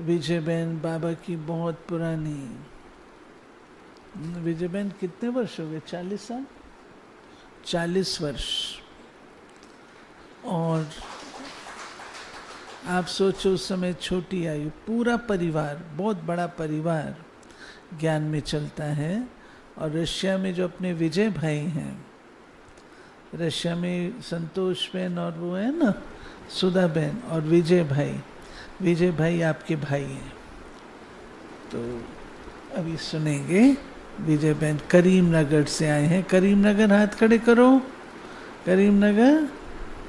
विजय बहन बाबा की बहुत पुरानी। विजय बहन कितने वर्ष हो गए? 40 साल, 40 वर्ष। और आप सोचो उस समय छोटी आयु, पूरा परिवार, बहुत बड़ा परिवार ज्ञान में चलता है। और रशिया में जो अपने विजय भाई हैं, रशिया में संतोष बहन और वो है ना सुधा बहन और विजय भाई आपके भाई हैं। तो अभी सुनेंगे। विजय बहन करीमनगर से आए हैं। करीमनगर, हाथ खड़े करो। करीमनगर,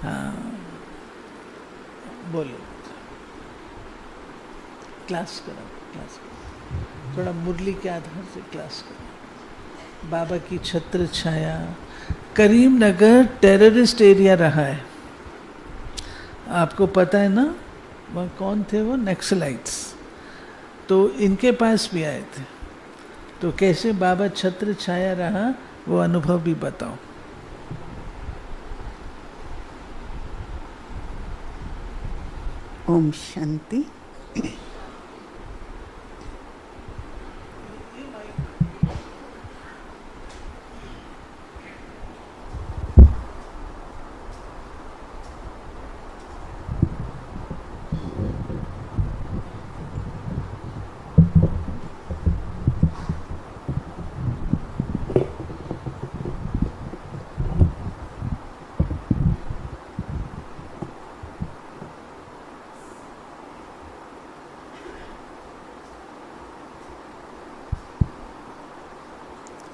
हाँ बोलो। क्लास करो, थोड़ा मुरली के आधार से क्लास करो। बाबा की छत्र छाया। करीमनगर टेररिस्ट एरिया रहा है, आपको पता है ना। वह कौन थे? वो नक्सलाइट्स। तो इनके पास भी आए थे। तो कैसे बाबा छत्र छाया रहा, वो अनुभव भी बताओ। ओम शांति।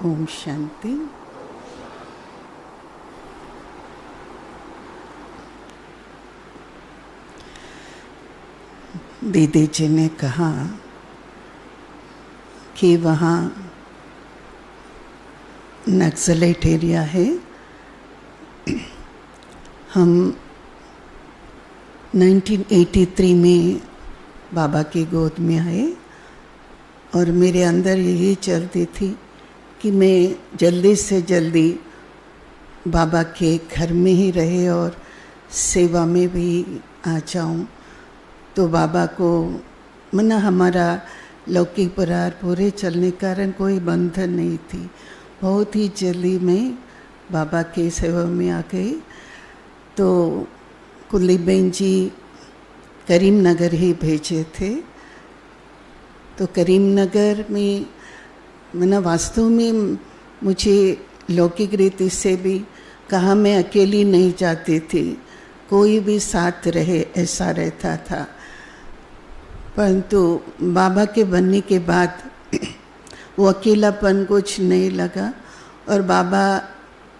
ओम शांति। दीदी जी ने कहा कि वहाँ नक्सलाइट एरिया है। हम 1983 में बाबा की गोद में आए और मेरे अंदर यही चलती थी कि मैं जल्दी से जल्दी बाबा के घर में ही रहे और सेवा में भी आ जाऊं। तो बाबा को मना, हमारा लौकिक परिवार पूरे चलने के कारण कोई बंधन नहीं थी। बहुत ही जल्दी मैं बाबा के सेवा में आ गई। तो कुलदीप बहन जी करीमनगर ही भेजे थे। तो करीमनगर में मैंने वास्तव में मुझे लौकिक रीति से भी कहा, मैं अकेली नहीं जाती थी, कोई भी साथ रहे ऐसा रहता था। परंतु बाबा के बनने के बाद वो अकेलापन कुछ नहीं लगा और बाबा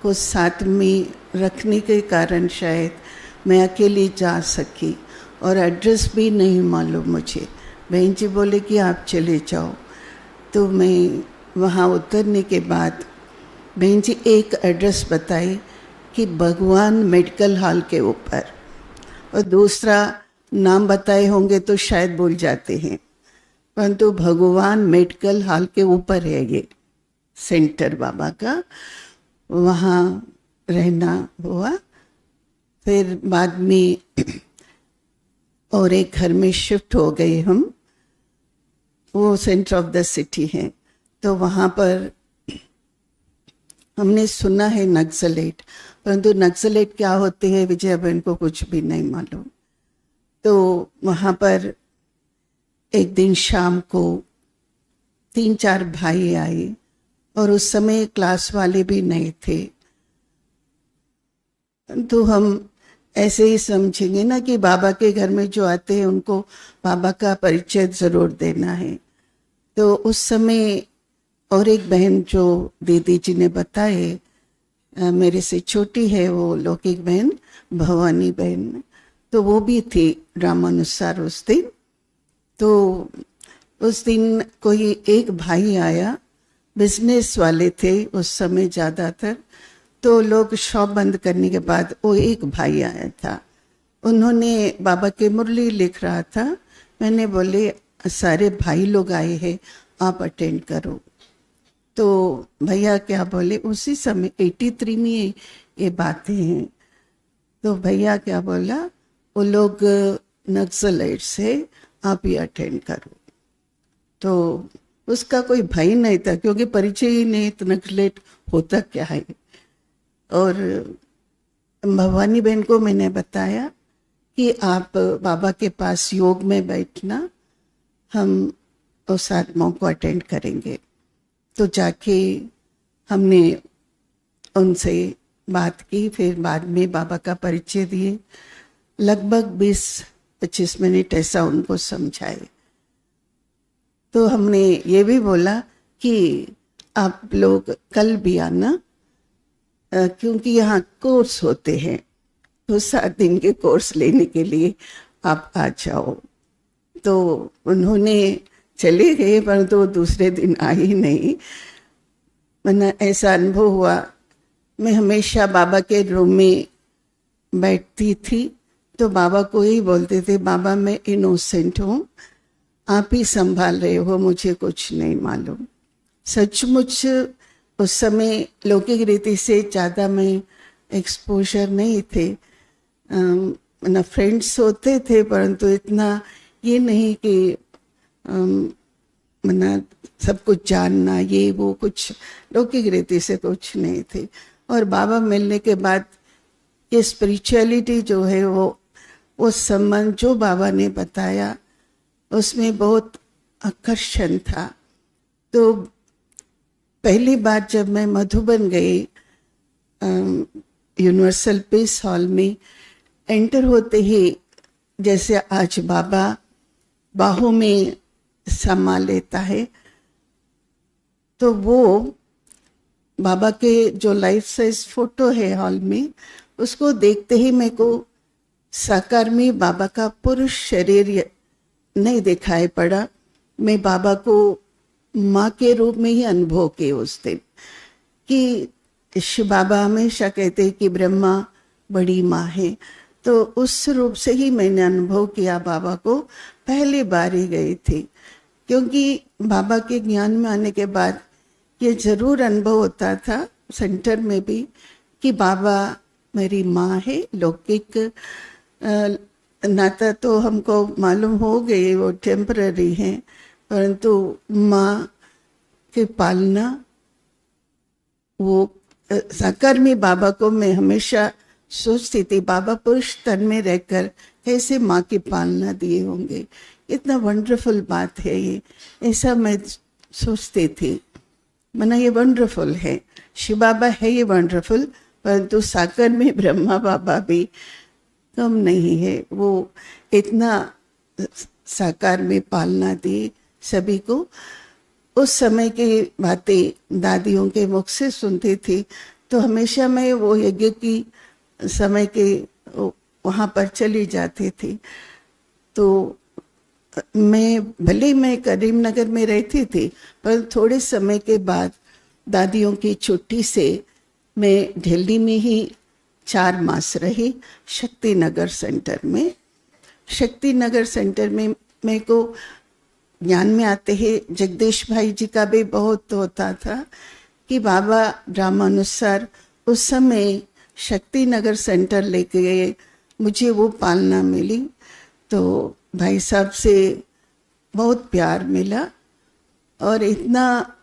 को साथ में रखने के कारण शायद मैं अकेली जा सकी। और एड्रेस भी नहीं मालूम मुझे। बहन जी बोले कि आप चले जाओ। तो मैं वहाँ उतरने के बाद बहन जी एक एड्रेस बताई कि भगवान मेडिकल हॉल के ऊपर, और दूसरा नाम बताए होंगे तो शायद भूल जाते हैं, परंतु भगवान मेडिकल हॉल के ऊपर है ये सेंटर बाबा का। वहाँ रहना हुआ। फिर बाद में और एक घर में शिफ्ट हो गए हम, वो सेंटर ऑफ द सिटी है। तो वहाँ पर हमने सुना है नक्सलाइट, परंतु नक्सलाइट क्या होते हैं विजय बहन को कुछ भी नहीं मालूम। तो वहाँ पर एक दिन शाम को 3-4 भाई आए और उस समय क्लास वाले भी नहीं थे। तो हम ऐसे ही समझेंगे ना कि बाबा के घर में जो आते हैं उनको बाबा का परिचय जरूर देना है। तो उस समय और एक बहन जो दीदी जी ने बताए, मेरे से छोटी है वो लौकिक बहन भवानी बहन, तो वो भी थी रामानुसार उस दिन। तो उस दिन कोई एक भाई आया, बिजनेस वाले थे उस समय ज़्यादातर। तो लोग शॉप बंद करने के बाद वो एक भाई आया था, उन्होंने बाबा के मुरली लिख रहा था। मैंने बोले सारे भाई लोग आए हैं, आप अटेंड करो। तो भैया क्या बोले, उसी समय 83 में ये बातें हैं। तो भैया क्या बोला, वो लोग नक्सलाइट से आप ही अटेंड करो। तो उसका कोई भय नहीं था, क्योंकि परिचय ही नहीं, इतना लेट होता क्या है। और भवानी बहन को मैंने बताया कि आप बाबा के पास योग में बैठना, हम उस आत्माओं को अटेंड करेंगे। तो जाके हमने उनसे बात की, फिर बाद में बाबा का परिचय दिए। लगभग 20-25 मिनट ऐसा उनको समझाए। तो हमने ये भी बोला कि आप लोग कल भी आना, क्योंकि यहाँ कोर्स होते हैं, तो 7 दिन के कोर्स लेने के लिए आप आ जाओ। तो उन्होंने चले गए, परंतु तो दूसरे दिन आ ही नहीं। मैंने ऐसा अनुभव हुआ, मैं हमेशा बाबा के रूम में बैठती थी, तो बाबा को ही बोलते थे, बाबा मैं इनोसेंट हूँ, आप ही संभाल रहे हो, मुझे कुछ नहीं मालूम। सचमुच उस समय लौकिक रीति से ज़्यादा में एक्सपोजर नहीं थे, ना फ्रेंड्स होते थे, परंतु इतना ये नहीं कि मना सब कुछ जानना, ये वो कुछ लौकिक रीति से कुछ नहीं थे। और बाबा मिलने के बाद ये स्पिरिचुअलिटी जो है वो संबंध जो बाबा ने बताया उसमें बहुत आकर्षण था। तो पहली बार जब मैं मधुबन गई यूनिवर्सल पीस हॉल में, एंटर होते ही जैसे आज बाबा बाहों में समा लेता है, तो वो बाबा के जो लाइफ साइज फोटो है हॉल में, उसको देखते ही मेरे को साकार में बाबा का पुरुष शरीर नहीं दिखाई पड़ा। मैं बाबा को माँ के रूप में ही अनुभव किया उस दिन, कि शिव बाबा हमेशा कहते हैं कि ब्रह्मा बड़ी माँ है, तो उस रूप से ही मैंने अनुभव किया बाबा को। पहली बार ही गई थी, क्योंकि बाबा के ज्ञान में आने के बाद ये जरूर अनुभव होता था सेंटर में भी कि बाबा मेरी माँ है। लौकिक नाता तो हमको मालूम हो गए वो टेम्पररी है, परंतु माँ के पालना, वो साकार में बाबा को मैं हमेशा सोचती थी, बाबा पुरुष तन में रहकर कैसे माँ की पालना दिए होंगे, इतना वंडरफुल बात है ये, ऐसा मैं सोचती थी। मना ये वंडरफुल है, शिव बाबा है ये वंडरफुल, परंतु साकार में ब्रह्मा बाबा भी कम नहीं है। वो इतना साकार में पालना दी सभी को। उस समय की बातें दादियों के मुख से सुनती थी, तो हमेशा मैं वो यज्ञ की समय के वहाँ पर चली जाती थी। तो मैं करीमनगर में रहती थी, पर थोड़े समय के बाद दादियों की छुट्टी से मैं दिल्ली में ही 4 मास रही, शक्ति नगर सेंटर में। शक्ति नगर सेंटर में मेरे को ज्ञान में आते ही जगदीश भाई जी का भी बहुत होता था कि बाबा ड्रामानुसार उस समय शक्ति नगर सेंटर लेके गए, मुझे वो पालना मिली। तो भाई साहब से बहुत प्यार मिला, और इतना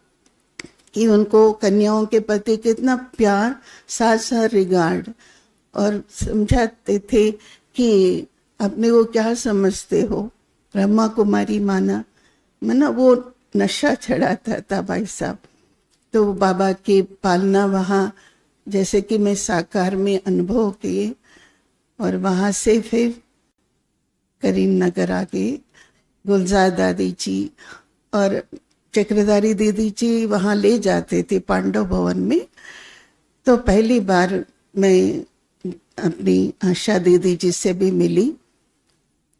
कि उनको कन्याओं के प्रति कितना प्यार, साथ साथ रिगार्ड, और समझाते थे कि अपने को क्या समझते हो, ब्रह्मा कुमारी माना, मना वो नशा चढ़ाता था भाई साहब। तो बाबा की पालना वहाँ जैसे कि मैं साकार में अनुभव किए, और वहाँ से फिर करीमनगर आ गए। गुलजार दादी जी और चक्रधारी दीदी जी वहाँ ले जाते थे पांडव भवन में। तो पहली बार मैं अपनी आशा दीदी जी से भी मिली।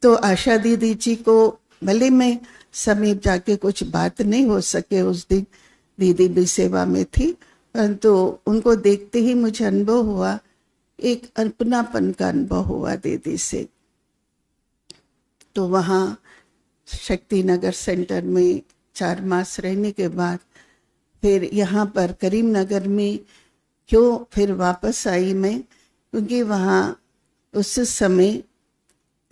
तो आशा दीदी जी को भले मैं समीप जाके कुछ बात नहीं हो सके उस दिन, दीदी भी सेवा में थी, परंतु उनको देखते ही मुझे अनुभव हुआ, एक अपनापन का अनुभव हुआ दीदी से। तो वहाँ शक्ति नगर सेंटर में 4 मास रहने के बाद फिर यहाँ पर करीमनगर में क्यों फिर वापस आई मैं, क्योंकि वहाँ उस समय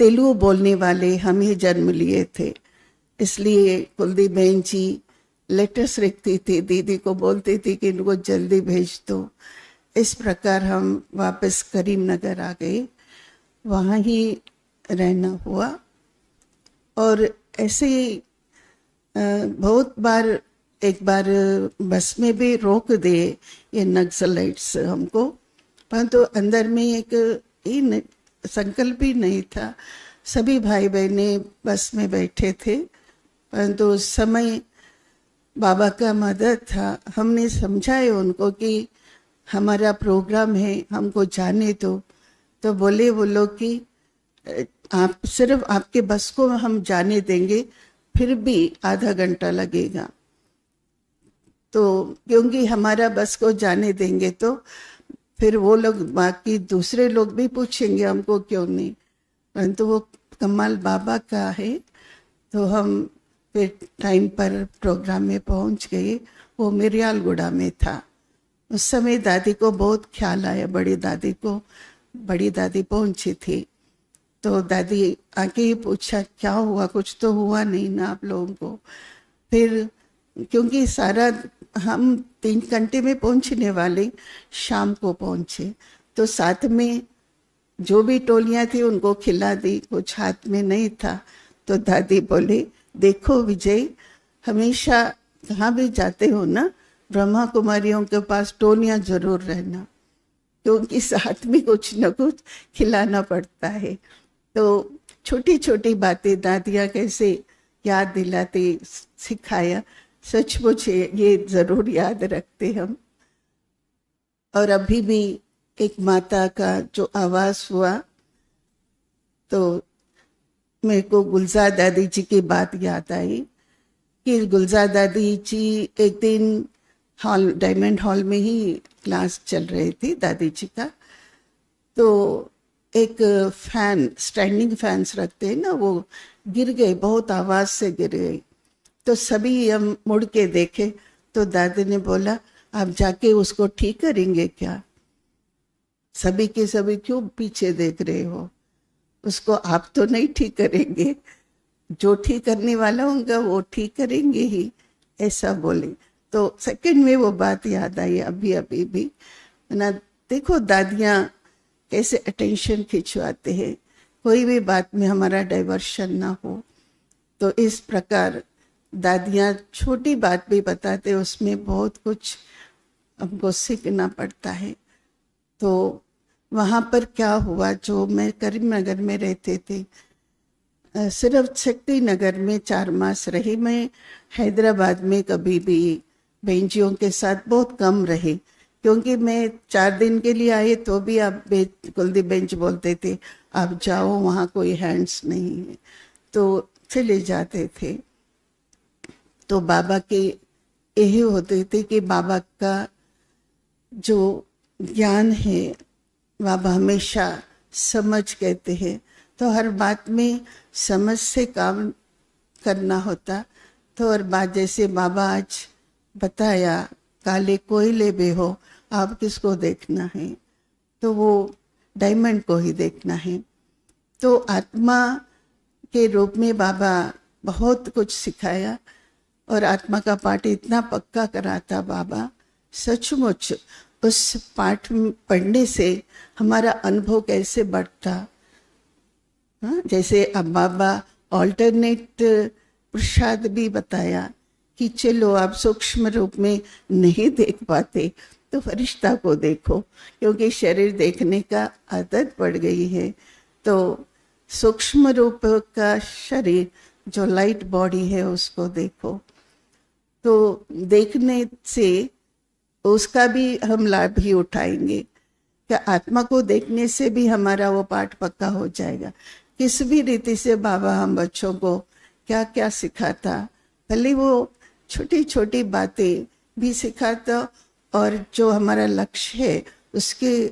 तेलुगु बोलने वाले हम ही जन्म लिए थे, इसलिए कुलदीप बहन जी लेटर्स लिखती थी, दीदी को बोलती थी कि इनको जल्दी भेज दो। इस प्रकार हम वापस करीमनगर आ गए, वहाँ ही रहना हुआ। और ऐसे ही बहुत बार, एक बार बस में भी रोक दे ये नक्सलाइट्स हमको, परंतु अंदर में एक ही संकल्प ही नहीं था। सभी भाई बहने बस में बैठे थे, परंतु उस समय बाबा का मदद था। हमने समझाए उनको कि हमारा प्रोग्राम है, हमको जाने दो। तो बोले वो लोग कि आप सिर्फ आपके बस को हम जाने देंगे, फिर भी आधा घंटा लगेगा। तो क्योंकि हमारा बस को जाने देंगे तो फिर वो लोग, बाकी दूसरे लोग भी पूछेंगे हमको क्यों नहीं, परंतु वो कमाल बाबा का है। तो हम फिर टाइम पर प्रोग्राम में पहुंच गए। वो मिरियालगुड़ा में था। उस समय दादी को बहुत ख्याल आया, बड़ी दादी को। बड़ी दादी पहुंची थी तो दादी आके ही पूछा क्या हुआ, कुछ तो हुआ नहीं ना आप लोगों को। फिर क्योंकि सारा हम 3 घंटे में पहुंचने वाले, शाम को पहुंचे, तो साथ में जो भी टोलियां थी उनको खिला दी, कुछ हाथ में नहीं था। तो दादी बोले देखो विजय, हमेशा कहाँ भी जाते हो ना, ब्रह्मा कुमारियों के पास टोलियां जरूर रहना, क्योंकि साथ में कुछ न कुछ खिलाना पड़ता है। तो छोटी छोटी बातें दादियाँ कैसे याद दिलाते, सिखाया, सचमुच ये जरूर याद रखते हम। और अभी भी एक माता का जो आवास हुआ, तो मेरे को गुलजार दादी जी की बात याद आई कि गुलजार दादी जी एक दिन हॉल, डायमंड हॉल में ही क्लास चल रही थी दादी जी का। तो एक फैन, स्टैंडिंग फैंस रखते हैं ना, वो गिर गए, बहुत आवाज से गिर गए। तो सभी हम मुड़ के देखे तो दादी ने बोला आप जाके उसको ठीक करेंगे क्या? सभी के सभी क्यों पीछे देख रहे हो? उसको आप तो नहीं ठीक करेंगे, जो ठीक करने वाला होगा वो ठीक करेंगे ही, ऐसा बोले। तो सेकंड में वो बात याद आई अभी अभी भी ना। देखो दादियाँ कैसे अटेंशन खिंचवाते हैं, कोई भी बात में हमारा डाइवर्शन ना हो। तो इस प्रकार दादियाँ छोटी बात भी बताते, उसमें बहुत कुछ हमको सीखना पड़ता है। तो वहाँ पर क्या हुआ, जो मैं करीमनगर में रहते थे, सिर्फ शक्ति नगर में 4 मास रही। मैं हैदराबाद में कभी भी बहनजियों के साथ बहुत कम रही, क्योंकि मैं 4 दिन के लिए आई तो भी आप कुलदीप बेंच बोलते थे आप जाओ, वहाँ कोई हैंड्स नहीं है, तो चले जाते थे। तो बाबा के यही होते थे कि बाबा का जो ज्ञान है, बाबा हमेशा समझ कहते हैं, तो हर बात में समझ से काम करना होता। तो और बात जैसे बाबा आज बताया, काले कोयले में हो, आप किसको देखना है? तो वो डायमंड को ही देखना है। तो आत्मा के रूप में बाबा बहुत कुछ सिखाया, और आत्मा का पाठ इतना पक्का कराता बाबा, सचमुच उस पाठ पढ़ने से हमारा अनुभव कैसे बढ़ता। हाँ, जैसे अब बाबा ऑल्टरनेट प्रसाद भी बताया कि चलो आप सूक्ष्म रूप में नहीं देख पाते तो फरिश्ता को देखो, क्योंकि शरीर देखने का आदत पड़ गई है। तो सूक्ष्म रूप का शरीर जो लाइट बॉडी है उसको देखो। तो देखने से उसका भी हम लाभ ही उठाएंगे। क्या आत्मा को देखने से भी हमारा वो पाठ पक्का हो जाएगा। किस भी रीति से बाबा हम बच्चों को क्या क्या सिखाता, पहले वो छोटी छोटी बातें भी सिखाता, और जो हमारा लक्ष्य है उसके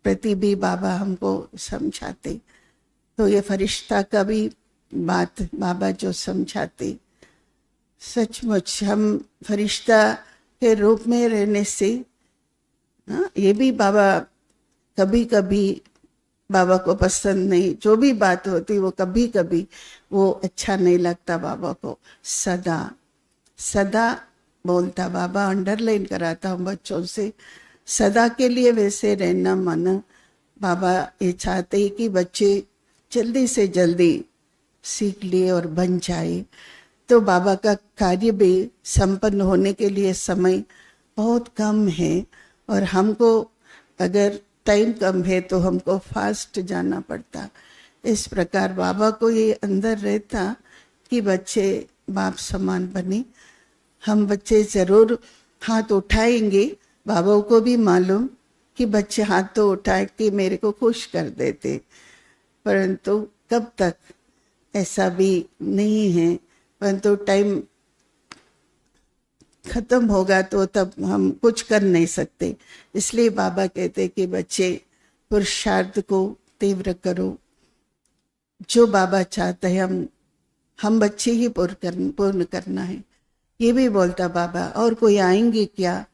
प्रति भी बाबा हमको समझाते। तो ये फरिश्ता का भी बात बाबा जो समझाते, सचमुच हम फरिश्ता के रूप में रहने से, ये भी बाबा कभी कभी बाबा को पसंद नहीं, जो भी बात होती वो कभी कभी वो अच्छा नहीं लगता बाबा को। सदा सदा बोलता बाबा, अंडरलाइन कराता हूँ बच्चों से, सदा के लिए वैसे रहना मन। बाबा ये चाहते ही कि बच्चे जल्दी से जल्दी सीख लिए और बन जाए। तो बाबा का कार्य भी संपन्न होने के लिए समय बहुत कम है, और हमको अगर टाइम कम है तो हमको फास्ट जाना पड़ता। इस प्रकार बाबा को ये अंदर रहता कि बच्चे बाप समान बने। हम बच्चे जरूर हाथ उठाएंगे, बाबा को भी मालूम कि बच्चे हाथ तो उठा के मेरे को खुश कर देते, परंतु कब तक ऐसा भी नहीं है। परंतु टाइम खत्म होगा तो तब हम कुछ कर नहीं सकते। इसलिए बाबा कहते कि बच्चे पुरुषार्थ को तीव्र करो, जो बाबा चाहते हैं हम बच्चे ही पूर्ण करना है। ये भी बोलता बाबा, और कोई आएंगे क्या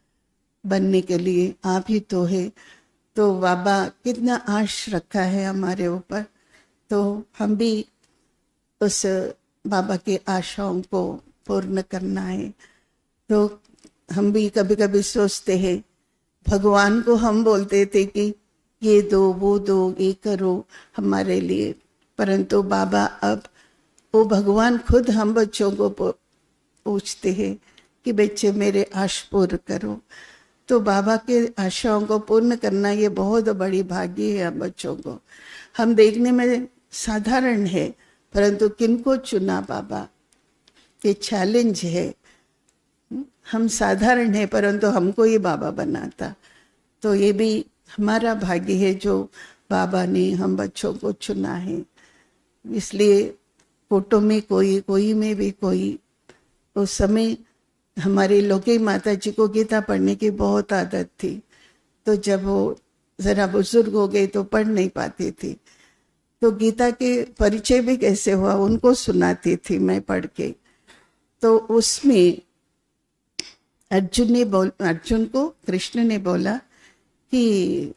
बनने के लिए, आप ही तो है। तो बाबा कितना आश रखा है हमारे ऊपर, तो हम भी उस बाबा के आशाओं को पूर्ण करना है। तो हम भी कभी कभी सोचते हैं, भगवान को हम बोलते थे कि ये दो वो दो ये करो हमारे लिए, परंतु बाबा अब वो भगवान खुद हम बच्चों को पूछते हैं कि बच्चे मेरे आश पूर्ण करो। तो बाबा के आशाओं को पूर्ण करना ये बहुत बड़ी भाग्य है हम बच्चों को। हम देखने में साधारण है, परंतु किनको चुना बाबा, ये चैलेंज है। हम साधारण है परंतु हमको ये बाबा बनाता, तो ये भी हमारा भाग्य है जो बाबा ने हम बच्चों को चुना है। इसलिए फोटो में कोई, कोई में भी कोई। उस समय हमारी लौकिक माता जी को गीता पढ़ने की बहुत आदत थी, तो जब वो जरा बुजुर्ग हो गई तो पढ़ नहीं पाती थी, तो गीता के परिचय भी कैसे हुआ उनको सुनाती थी मैं पढ़ के। तो उसमें अर्जुन को कृष्ण ने बोला कि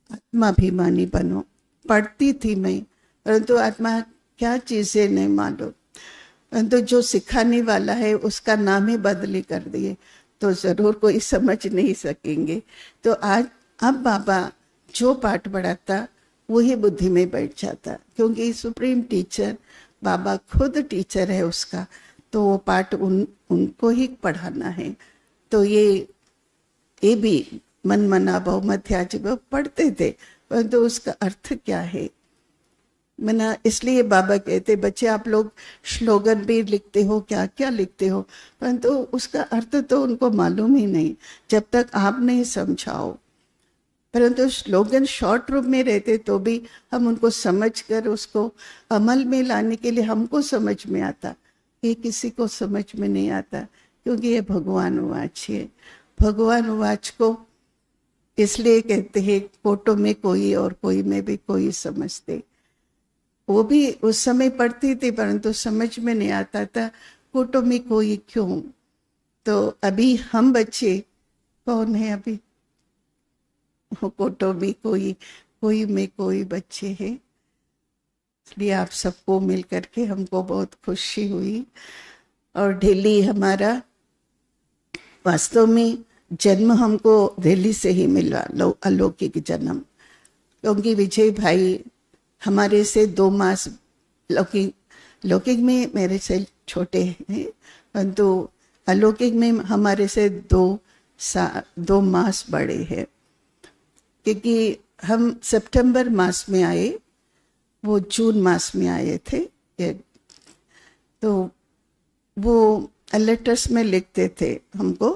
आत्माभिमानी बनो। पढ़ती थी मैं, परंतु आत्मा क्या चीज़ है नहीं मालूम, परंतु जो सिखाने वाला है उसका नाम ही बदली कर दिए तो जरूर कोई समझ नहीं सकेंगे। तो आज अब बाबा जो पाठ पढ़ाता वही बुद्धि में बैठ जाता, क्योंकि सुप्रीम टीचर बाबा खुद टीचर है उसका, तो वो पाठ उनको ही पढ़ाना है। तो ये भी मन मना बहुमध्या जब पढ़ते थे, परंतु उसका अर्थ क्या है मना। इसलिए बाबा कहते बच्चे आप लोग स्लोगन भी लिखते हो, क्या क्या लिखते हो, परंतु उसका अर्थ तो उनको मालूम ही नहीं जब तक आप नहीं समझाओ। परंतु स्लोगन शॉर्ट रूप में रहते तो भी हम उनको समझकर उसको अमल में लाने के लिए हमको समझ में आता, ये किसी को समझ में नहीं आता, क्योंकि ये भगवान वाच है। भगवान वाच को इसलिए कहते हैं फोटो में कोई और कोई में भी कोई समझते। वो भी उस समय पढ़ती थी परंतु समझ में नहीं आता था फोटो में कोई क्यों। तो अभी हम बच्चे कौन है, अभी फोटो में कोई, कोई में कोई बच्चे हैं। इसलिए आप सबको मिल करके हमको बहुत खुशी हुई। और दिल्ली हमारा वास्तव में जन्म हमको दिल्ली से ही मिला, अलौकिक जन्म, क्योंकि विजय भाई हमारे से 2 मास लौकिक में मेरे से छोटे हैं, परंतु अलौकिक में हमारे से 2 मास बड़े हैं, क्योंकि हम सितंबर मास में आए, वो जून मास में आए थे। तो वो लेटर्स में लिखते थे हमको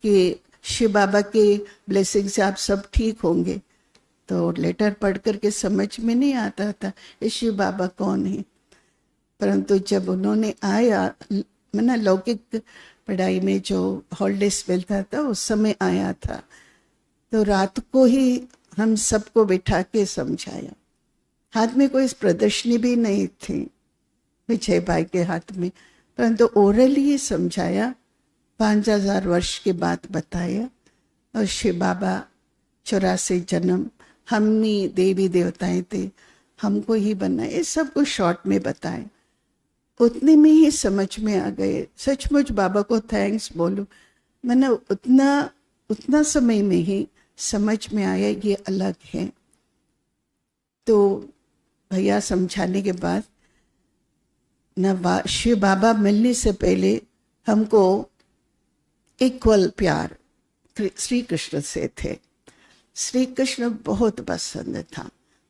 कि शिव बाबा के ब्लेसिंग से आप सब ठीक होंगे। तो लेटर पढ़ करके समझ में नहीं आता था ये शिव बाबा कौन है, परंतु जब उन्होंने आया, मैंने लौकिक पढ़ाई में जो हॉलीडेज मिलता था उस समय आया था, तो रात को ही हम सबको बिठा के समझाया। हाथ में कोई प्रदर्शनी भी नहीं थी विजय भाई के हाथ में, परंतु ओरली समझाया, 5000 वर्ष के बाद बताया। और शिव बाबा 84 जन्म हम ही देवी देवताएं थे, हमको ही बनना, ये सब कुछ शॉर्ट में बताएं। उतने में ही समझ में आ गए। सचमुच बाबा को थैंक्स बोलूं, मैंने उतना समय में ही समझ में आया ये अलग है। तो भैया समझाने के बाद शिव बाबा मिलने से पहले हमको इक्वल प्यार श्री कृष्ण से थे। श्री कृष्ण बहुत पसंद था,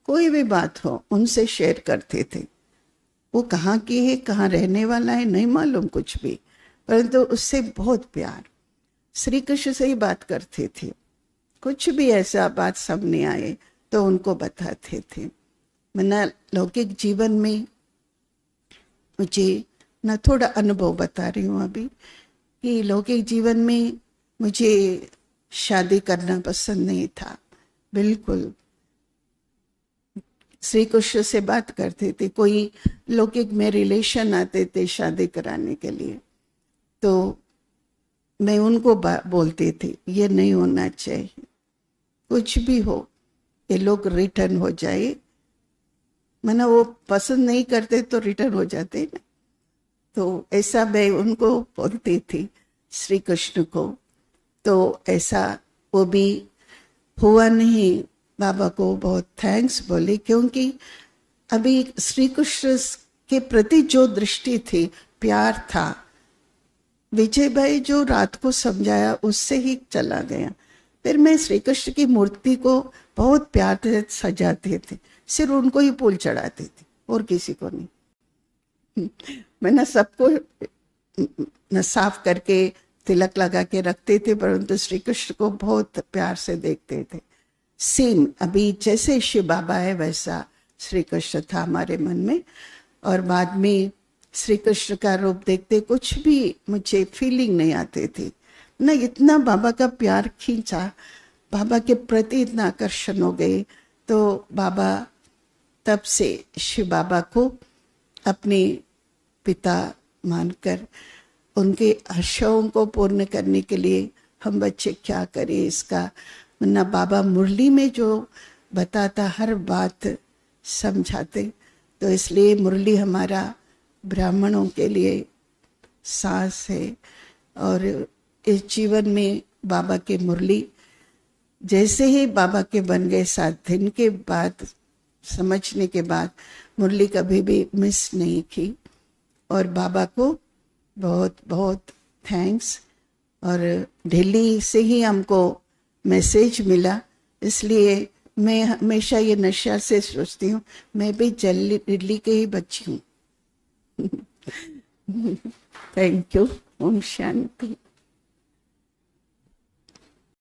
कोई भी बात हो उनसे शेयर करते थे। वो कहाँ की है, कहाँ रहने वाला है नहीं मालूम कुछ भी, परंतु उससे बहुत प्यार। श्री कृष्ण से ही बात करते थे, कुछ भी ऐसा बात सामने आए तो उनको बताते थे। मैं लौकिक जीवन में मुझे ना थोड़ा अनुभव बता रही हूँ अभी, कि लौकिक जीवन में मुझे शादी करना पसंद नहीं था बिल्कुल। श्री कृष्ण से बात करते थे, कोई लौकिक में रिलेशन आते थे शादी कराने के लिए, तो मैं उनको बोलती थी ये नहीं होना चाहिए, कुछ भी हो ये लोग रिटर्न हो जाए। मैंने वो पसंद नहीं करते तो रिटर्न हो जाते ना, तो ऐसा मैं उनको बोलती थी श्री कृष्ण को। तो ऐसा वो भी हुआ नहीं। बाबा को बहुत थैंक्स बोले, क्योंकि अभी श्री कृष्ण के प्रति जो दृष्टि थी, प्यार था, विजय भाई जो रात को समझाया उससे ही चला गया। फिर मैं श्री कृष्ण की मूर्ति को बहुत प्यार से सजाते थे, सिर्फ उनको ही फूल चढ़ाते थे और किसी को नहीं। मैंने सबको न साफ करके तिलक लगा के रखते थे, परंतु श्री कृष्ण को बहुत प्यार से देखते थे। सेम अभी जैसे शिव बाबा है वैसा श्री कृष्ण था हमारे मन में। और बाद में श्री कृष्ण का रूप देखते कुछ भी मुझे फीलिंग नहीं आती थी ना, इतना बाबा का प्यार खींचा, बाबा के प्रति इतना आकर्षण हो गए। तो बाबा तब से शिव बाबा को अपने पिता मानकर उनके आशाओं को पूर्ण करने के लिए हम बच्चे क्या करें इसका, वरना बाबा मुरली में जो बताता हर बात समझाते। तो इसलिए मुरली हमारा ब्राह्मणों के लिए सांस है। और इस जीवन में बाबा के मुरली जैसे ही बाबा के बन गए 7 दिन के बाद, समझने के बाद मुरली कभी भी मिस नहीं की। और बाबा को बहुत बहुत थैंक्स। और दिल्ली से ही हमको मैसेज मिला, इसलिए मैं हमेशा ये नशा से सोचती हूँ मैं भी दिल्ली के ही बच्ची हूँ। Thank you. ओम शांति।